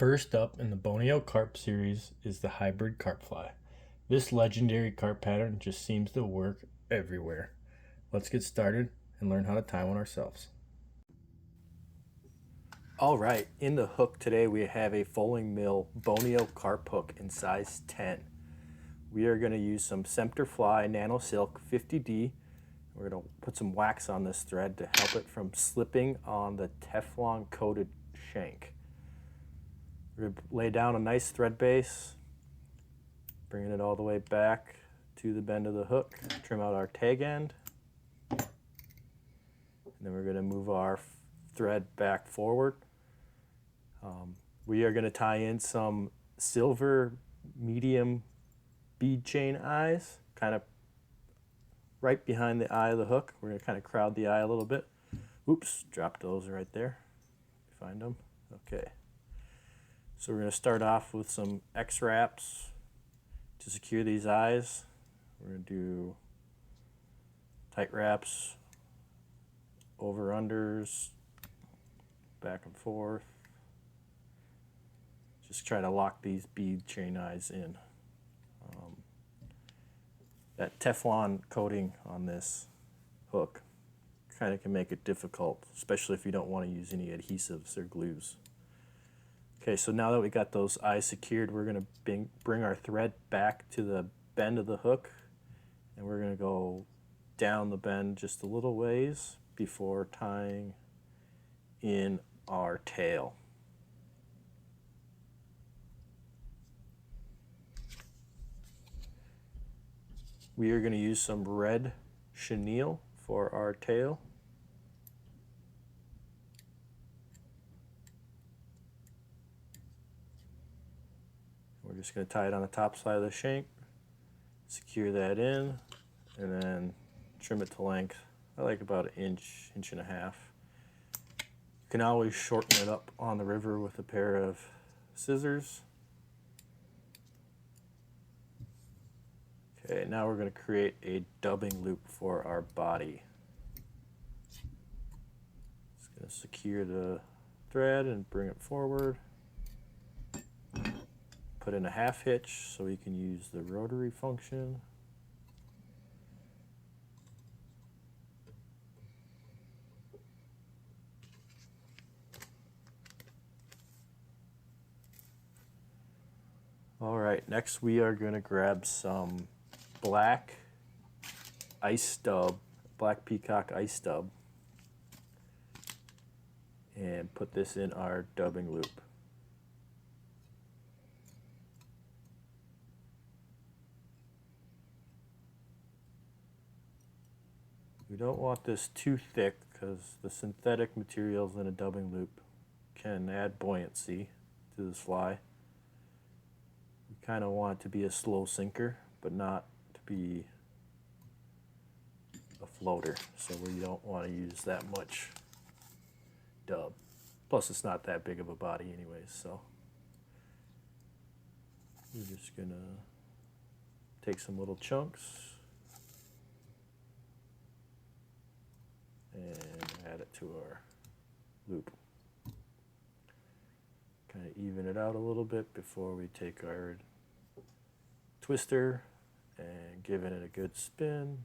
First up in the Bonio Carp series is the hybrid carp fly. This legendary carp pattern just seems to work everywhere. Let's get started and learn how to tie one ourselves. Alright, in the hook today we have a Foaling Mill Bonio carp hook in size 10. We are going to use some Sempter Fly Nano Silk 50D. We're going to put some wax on this thread to help it from slipping on the Teflon coated shank. We're going to lay down a nice thread base, bringing it all the way back to the bend of the hook, trim out our tag end, and then we're going to move our thread back forward. We are going to tie in some silver medium bead chain eyes, kind of right behind the eye of the hook. We're going to kind of crowd the eye a little bit. Oops, dropped those right there. Find them. Okay. So we're going to start off with some X-wraps to secure these eyes. We're going to do tight wraps, over-unders, back and forth. Just try to lock these bead chain eyes in. That Teflon coating on this hook kind of can make it difficult, especially if you don't want to use any adhesives or glues. Okay, so now that we got those eyes secured, we're going to bring our thread back to the bend of the hook, and we're going to go down the bend just a little ways before tying in our tail. We are going to use some red chenille for our tail. We're just going to tie it on the top side of the shank, secure that in, and then trim it to length. I like about an inch, inch and a half. You can always shorten it up on the river with a pair of scissors. Okay, now we're going to create a dubbing loop for our body. Just going to secure the thread and bring it forward. Put in a half hitch so we can use the rotary function. All right, next we are going to grab some black ice stub, black peacock ice stub, and put this in our dubbing loop. We don't want this too thick because the synthetic materials in a dubbing loop can add buoyancy to this fly. We kind of want it to be a slow sinker, but not to be a floater, so we don't want to use that much dub. Plus it's not that big of a body anyways, so we're just gonna take some little chunks and add it to our loop. Kind of even it out a little bit before we take our twister and giving it a good spin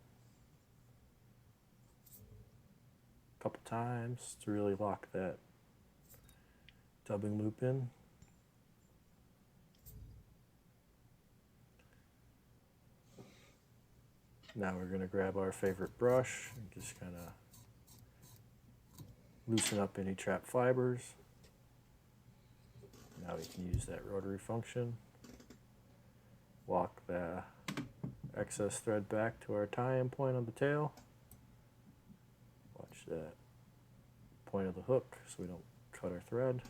a couple times to really lock that dubbing loop in. Now we're going to grab our favorite brush and just kind of loosen up any trapped fibers. Now we can use that rotary function. Walk the excess thread back to our tie-in point on the tail. Watch that point of the hook so we don't cut our thread.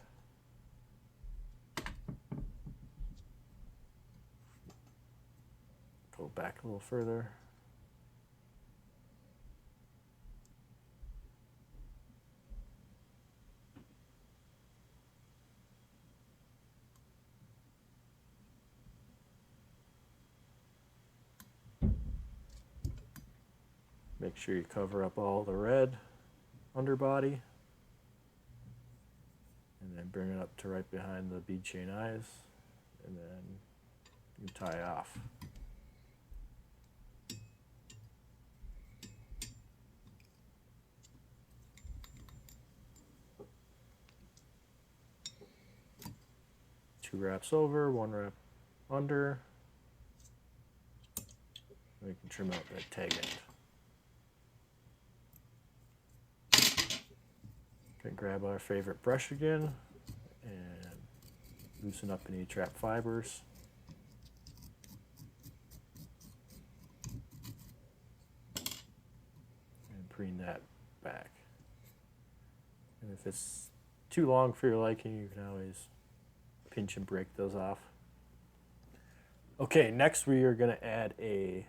Go back a little further. Make sure you cover up all the red underbody. and then bring it up to right behind the bead chain eyes, and then you tie off. Two wraps over, one wrap under. We can trim out that tag end. Okay, grab our favorite brush again and loosen up any trap fibers. And preen that back. And if it's too long for your liking, you can always pinch and break those off. Okay, next we are going to add a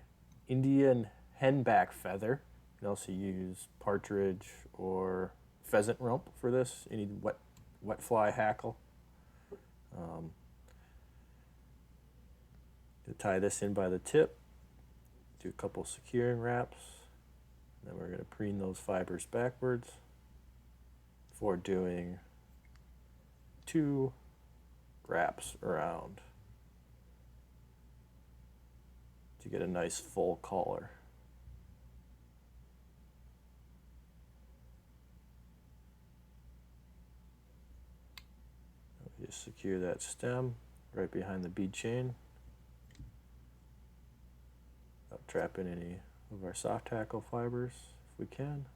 Indian henback feather. You can also use partridge or pheasant rump for this. You need wet fly hackle. To tie this in by the tip, do a couple securing wraps. Then we're going to preen those fibers backwards before doing 2 wraps around to get a nice full collar. Just secure that stem right behind the bead chain, without trapping any of our soft hackle fibers if we can.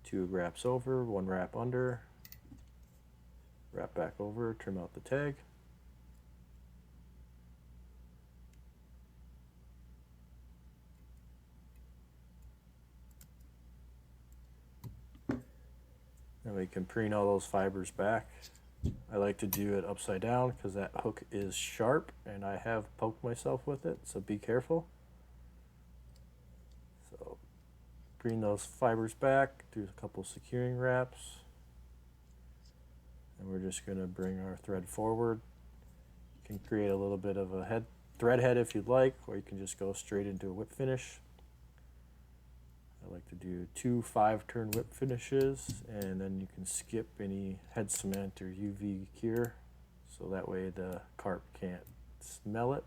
2 wraps over, 1 wrap under, wrap back over, trim out the tag. And we can preen all those fibers back. I like to do it upside down because that hook is sharp and I have poked myself with it, so be careful. So preen those fibers back, do a couple securing wraps, and we're just going to bring our thread forward. You can create a little bit of a thread head if you'd like, or you can just go straight into a whip finish. I like to do 2 5-turn whip finishes, and then you can skip any head cement or UV cure, so that way the carp can't smell it.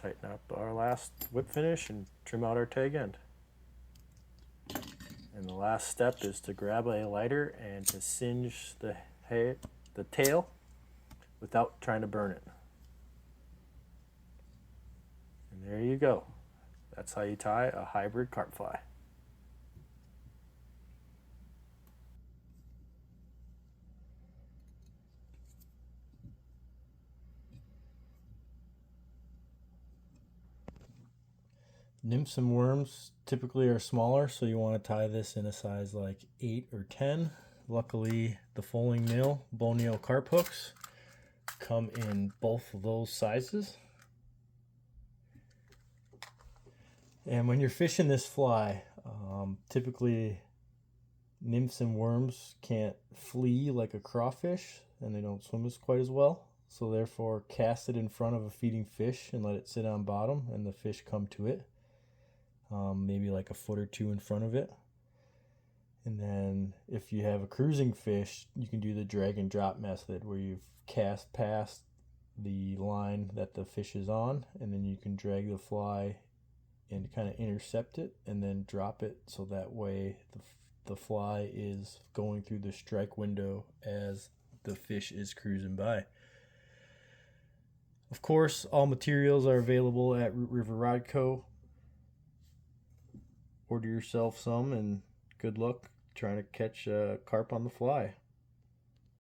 Tighten up our last whip finish and trim out our tag end. And the last step is to grab a lighter and to singe the tail without trying to burn it. And there you go. That's how you tie a hybrid carp fly. Nymphs and worms typically are smaller, so you want to tie this in a size like 8 or 10. Luckily, the foaling mill Bonio carp hooks come in both of those sizes. And when you're fishing this fly, typically nymphs and worms can't flee like a crawfish, and they don't swim quite as well. So therefore, cast it in front of a feeding fish and let it sit on bottom, and the fish come to it. Maybe like a foot or 2 in front of it. And then if you have a cruising fish, you can do the drag and drop method where you cast past the line that the fish is on, and then you can drag the fly and kind of intercept it and then drop it, so that way the fly is going through the strike window as the fish is cruising by. Of course, all materials are available at Root River Rod Co. Order yourself some, and good luck trying to catch a carp on the fly.